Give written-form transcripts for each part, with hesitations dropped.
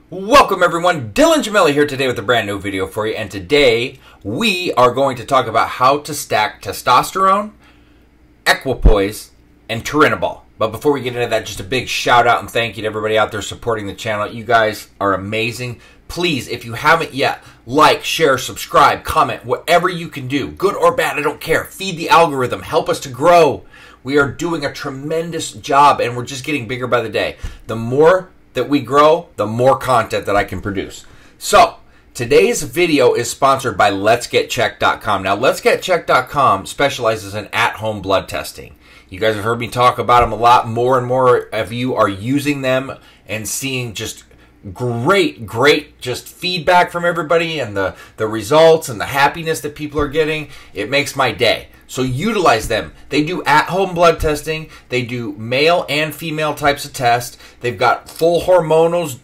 Welcome everyone, Dylan Gemelli here today with a brand new video for you, and today we are going to talk about how to stack testosterone, Equipoise, and Turinabol. But before we get into that, just a big shout out and thank you to everybody out there supporting the channel. You guys are amazing. Please, if you haven't yet, like, share, subscribe, comment, whatever you can do, good or bad, I don't care. Feed the algorithm, help us to grow. We are doing a tremendous job and we're just getting bigger by the day. The more that we grow, the more content that I can produce. So, today's video is sponsored by letsgetchecked.com. Now, letsgetchecked.com specializes in at-home blood testing. You guys have heard me talk about them a lot. More and more of you are using them and seeing just great just feedback from everybody and the results and the happiness that people are getting. It makes my day. So utilize them. They do at-home blood testing. They do male and female types of tests. They've got full hormonals,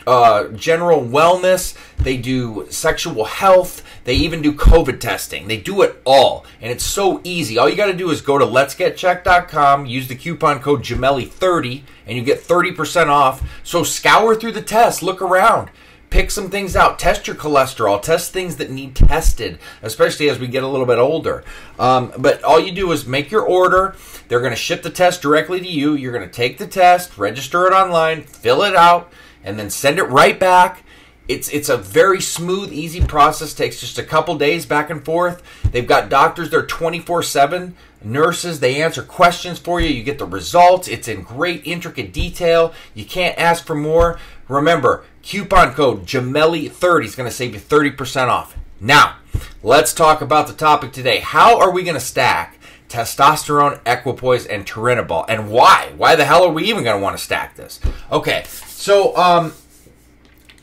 general wellness. They do sexual health. They even do COVID testing. They do it all. And it's so easy. All you got to do is go to letsgetchecked.com, use the coupon code Gemelli30, and you get 30% off. So scour through the tests. Look around. Pick some things out. Test your cholesterol. Test things that need tested, especially as we get a little bit older. But all you do is make your order. They're going to ship the test directly to you. You're going to take the test, register it online, fill it out, and then send it right back. It's a very smooth, easy process. Takes just a couple days back and forth. They've got doctors there 24/7. Nurses, they answer questions for you. You get the results. It's in great, intricate detail. You can't ask for more. Remember, coupon code Gemelli30 is going to save you 30% off. Now, let's talk about the topic today. How are we going to stack testosterone, Equipoise, and Turinabol? And why? Why the hell are we even going to want to stack this? Okay, so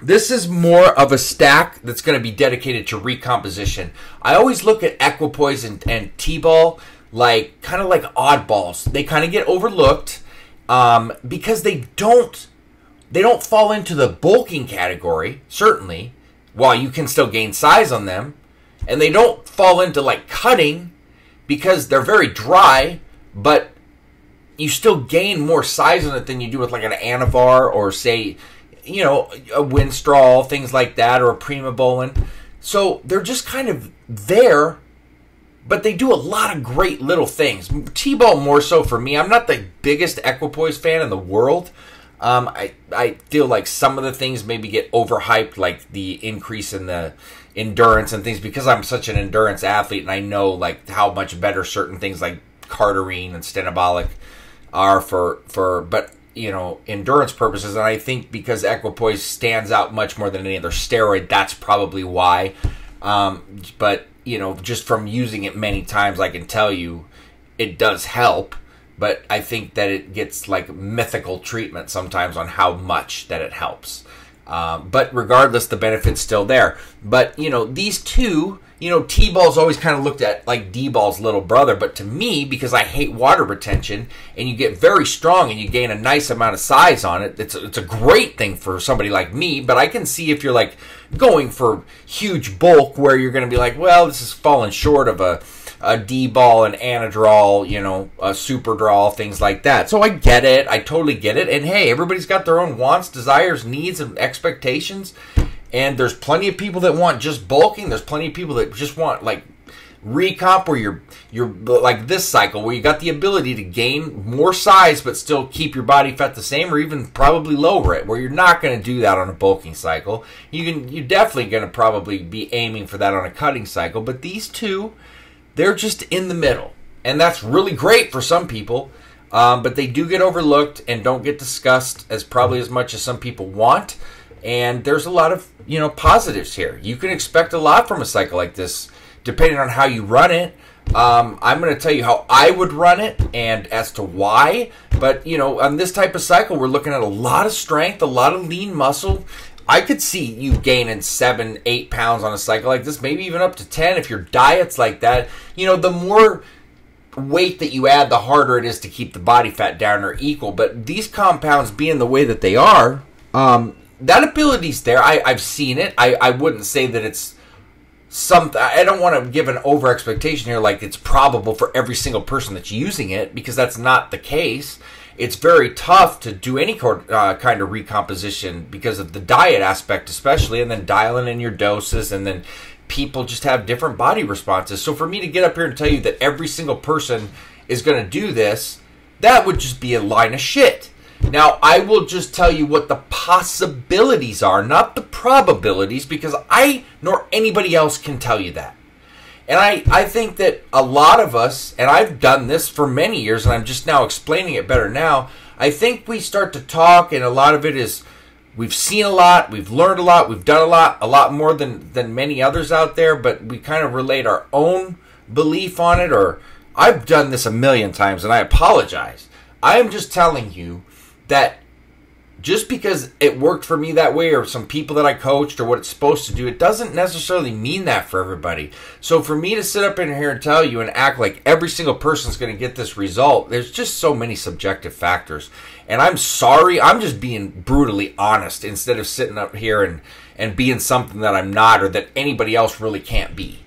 this is more of a stack that's going to be dedicated to recomposition. I always look at Equipoise and T-ball like kind of like oddballs. They kind of get overlooked because they don't fall into the bulking category, certainly, while you can still gain size on them. And they don't fall into like cutting because they're very dry, but you still gain more size on it than you do with like an Anavar or say, you know, a Winstrol, things like that, or a Primabolin. So they're just kind of there, but they do a lot of great little things. T-ball more so for me. I'm not the biggest Equipoise fan in the world. I feel like some of the things maybe get overhyped, like the increase in the endurance and things, because I'm such an endurance athlete and I know like how much better certain things like cardarine and stenobolic are for but you know, endurance purposes. And I think because Equipoise stands out much more than any other steroid, that's probably why. But you know, just from using it many times, I can tell you it does help. But I think that it gets like mythical treatment sometimes on how much that it helps. But regardless, the benefit's still there. But, you know, these two, you know, T-ball's always kind of looked at like D-ball's little brother. But to me, because I hate water retention, and you get very strong and you gain a nice amount of size on it, it's a great thing for somebody like me. But I can see if you're like going for huge bulk where you're going to be like, well, this is falling short of a D-ball, an Anadrol, you know, a Superdrol, things like that. So I get it. I totally get it. And hey, everybody's got their own wants, desires, needs, and expectations. And there's plenty of people that want just bulking. There's plenty of people that just want like recomp, where you're like this cycle, where you got the ability to gain more size but still keep your body fat the same, or even probably lower it, where you're not going to do that on a bulking cycle. You're definitely going to probably be aiming for that on a cutting cycle. But these two, they're just in the middle, and that's really great for some people, but they do get overlooked and don't get discussed as probably as much as some people want. And there's a lot of, you know, positives here. You can expect a lot from a cycle like this, depending on how you run it. I'm going to tell you how I would run it and as to why. But, you know, on this type of cycle, we're looking at a lot of strength, a lot of lean muscle. I could see you gaining 7, 8 pounds on a cycle like this, maybe even up to 10 if your diet's like that. You know, the more weight that you add, the harder it is to keep the body fat down or equal. But these compounds being the way that they are, that ability's there. I've seen it. I wouldn't say that it's something. I don't want to give an over expectation here like it's probable for every single person that's using it, because that's not the case. it's very tough to do any kind of recomposition because of the diet aspect especially, and then dialing in your doses, and then people just have different body responses. So for me to get up here and tell you that every single person is going to do this, that would just be a line of shit. Now, I will just tell you what the possibilities are, not the probabilities, because I nor anybody else can tell you that. And I think that a lot of us, and I've done this for many years, and I'm just now explaining it better now, I think we start to talk, and a lot of it is we've seen a lot, we've learned a lot, we've done a lot more than many others out there, but we kind of relate our own belief on it, or I've done this a million times, and I apologize. I am just telling you that just because it worked for me that way, or some people that I coached, or what it's supposed to do, it doesn't necessarily mean that for everybody. So for me to sit up in here and tell you and act like every single person's going to get this result, there's just so many subjective factors. And I'm sorry, I'm just being brutally honest instead of sitting up here and being something that I'm not, or that anybody else really can't be.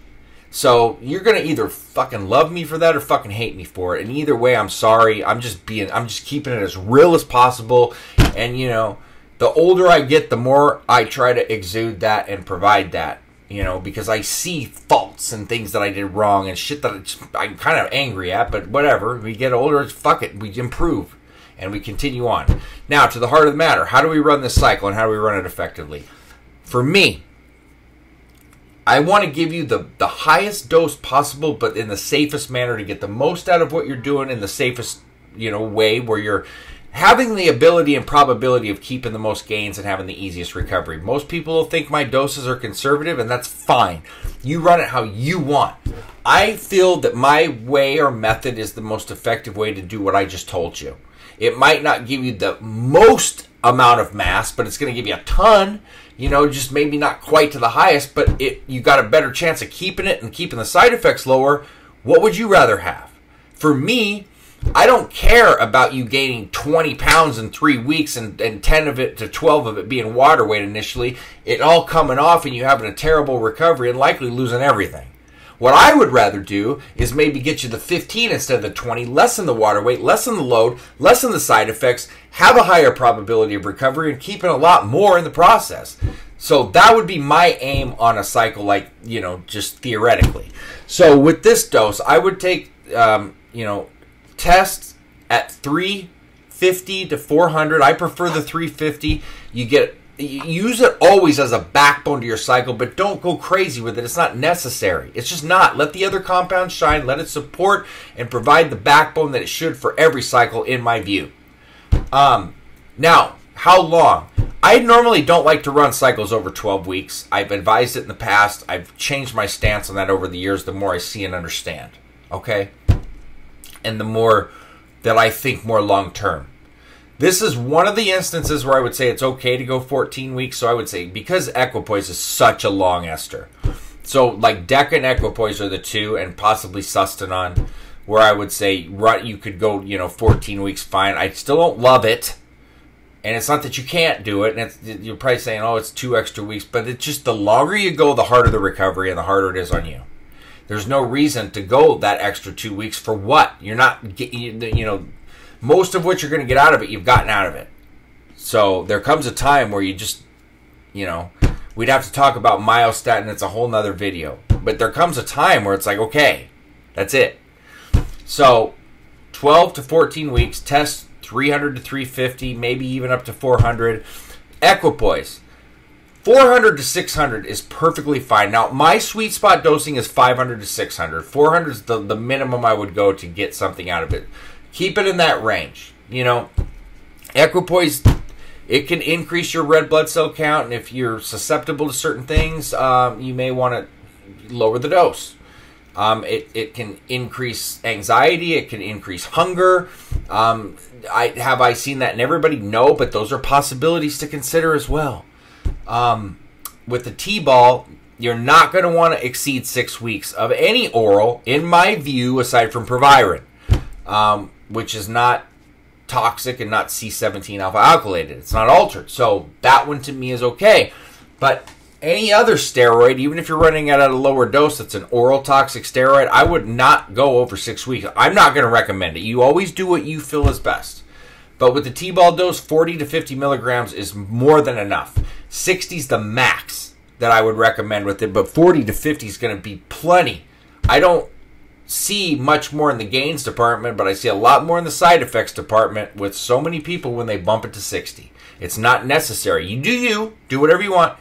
So you're going to either fucking love me for that or fucking hate me for it. And either way, I'm sorry. I'm just keeping it as real as possible. And, you know, the older I get, the more I try to exude that and provide that, you know, because I see faults and things that I did wrong and shit that I'm kind of angry at, but whatever. We get older, it's fuck it. We improve and we continue on. Now, to the heart of the matter, how do we run this cycle and how do we run it effectively? For me, I want to give you the highest dose possible, but in the safest manner to get the most out of what you're doing in the safest, you know, way where you're having the ability and probability of keeping the most gains and having the easiest recovery. Most people will think my doses are conservative, and that's fine. You run it how you want. I feel that my way or method is the most effective way to do what I just told you. It might not give you the most amount of mass, but it's going to give you a ton. You know, just maybe not quite to the highest, but you got a better chance of keeping it and keeping the side effects lower. What would you rather have? For me, I don't care about you gaining 20 pounds in 3 weeks and 10 of it to 12 of it being water weight initially, it all coming off and you having a terrible recovery and likely losing everything. What I would rather do is maybe get you the 15 instead of the 20, lessen the water weight, lessen the load, lessen the side effects, have a higher probability of recovery, and keeping a lot more in the process. So that would be my aim on a cycle, like, you know, just theoretically. So with this dose, I would take, you know, tests at 350 to 400. I prefer the 350. Use it always as a backbone to your cycle, but don't go crazy with it. It's not necessary. It's just not. Let the other compounds shine. Let it support and provide the backbone that it should for every cycle, in my view. Now, how long? I normally don't like to run cycles over 12 weeks. I've advised it in the past. I've changed my stance on that over the years the more I see and understand. Okay? And the more that I think more long-term. This is one of the instances where I would say it's okay to go 14 weeks. So I would say, because Equipoise is such a long ester. So like Deca and Equipoise are the two, and possibly Sustanon, where I would say you could go, you know, 14 weeks fine. I still don't love it. And it's not that you can't do it. And you're probably saying, oh, it's 2 extra weeks. But it's just the longer you go, the harder the recovery and the harder it is on you. There's no reason to go that extra 2 weeks for what? You're not, you know, most of what you're going to get out of it, you've gotten out of it. So there comes a time where you just, you know, we'd have to talk about myostatin. It's a whole nother video. But there comes a time where it's like, okay, that's it. So 12 to 14 weeks, test 300 to 350, maybe even up to 400. Equipoise, 400 to 600 is perfectly fine. Now, my sweet spot dosing is 500 to 600. 400 is the minimum I would go to get something out of it. Keep it in that range. You know, Equipoise, it can increase your red blood cell count, and if you're susceptible to certain things, you may want to lower the dose. It can increase anxiety. It can increase hunger. Have I seen that in everybody? No, but those are possibilities to consider as well. With the T-ball, you're not going to want to exceed 6 weeks of any oral, in my view, aside from Proviron, which is not toxic and not C17 alpha alkylated. It's not altered. So that one to me is okay. But any other steroid, even if you're running it at a lower dose, that's an oral toxic steroid, I would not go over 6 weeks. I'm not going to recommend it. You always do what you feel is best. But with the T-ball dose, 40 to 50 milligrams is more than enough. 60 is the max that I would recommend with it, but 40 to 50 is going to be plenty. I don't see much more in the gains department, but I see a lot more in the side effects department with so many people when they bump it to 60. It's not necessary. You do whatever you want.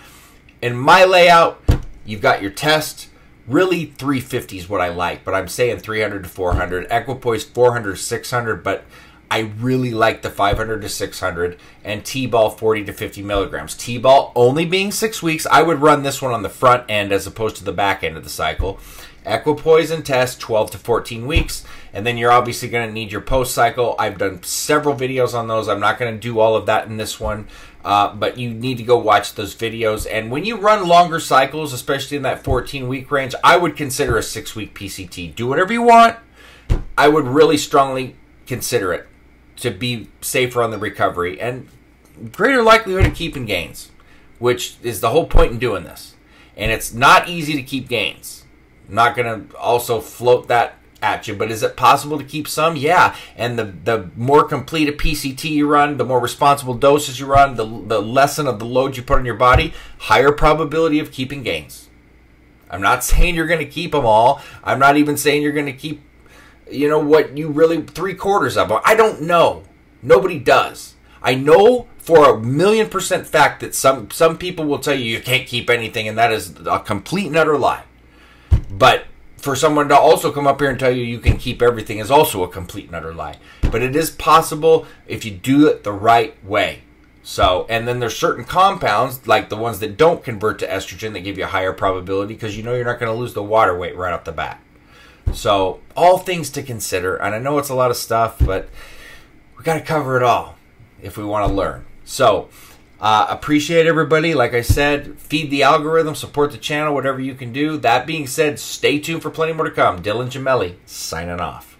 In my layout, you've got your test. Really, 350 is what I like, but I'm saying 300 to 400. Equipoise 400 to 600, but I really like the 500 to 600, and T-ball 40 to 50 milligrams. T-ball only being 6 weeks. I would run this one on the front end as opposed to the back end of the cycle. Equipoise and test 12 to 14 weeks, and then you're obviously going to need your post cycle. I've done several videos on those. I'm not going to do all of that in this one, but you need to go watch those videos. And when you run longer cycles, especially in that 14-week range, I would consider a 6-week PCT. Do whatever you want. I would really strongly consider it to be safer on the recovery and greater likelihood of keeping gains, which is the whole point in doing this. And it's not easy to keep gains. I'm not going to also float that at you, but is it possible to keep some? Yeah, and the more complete a PCT you run, the more responsible doses you run, the lesson of the load you put on your body, higher probability of keeping gains. I'm not saying you're going to keep them all. I'm not even saying you're going to keep, you know, what you really 3/4 of them. I don't know. Nobody does. I know for a 1,000,000% fact that some people will tell you can't keep anything, and that is a complete and utter lie. But for someone to also come up here and tell you can keep everything is also a complete and utter lie. But it is possible if you do it the right way. So, and then there's certain compounds, like the ones that don't convert to estrogen, that give you a higher probability because you know you're not going to lose the water weight right off the bat. So, all things to consider. And I know it's a lot of stuff, but we got to cover it all if we want to learn. So, appreciate everybody. Like I said, feed the algorithm, support the channel, whatever you can do. That being said, stay tuned for plenty more to come. Dylan Gemelli, signing off.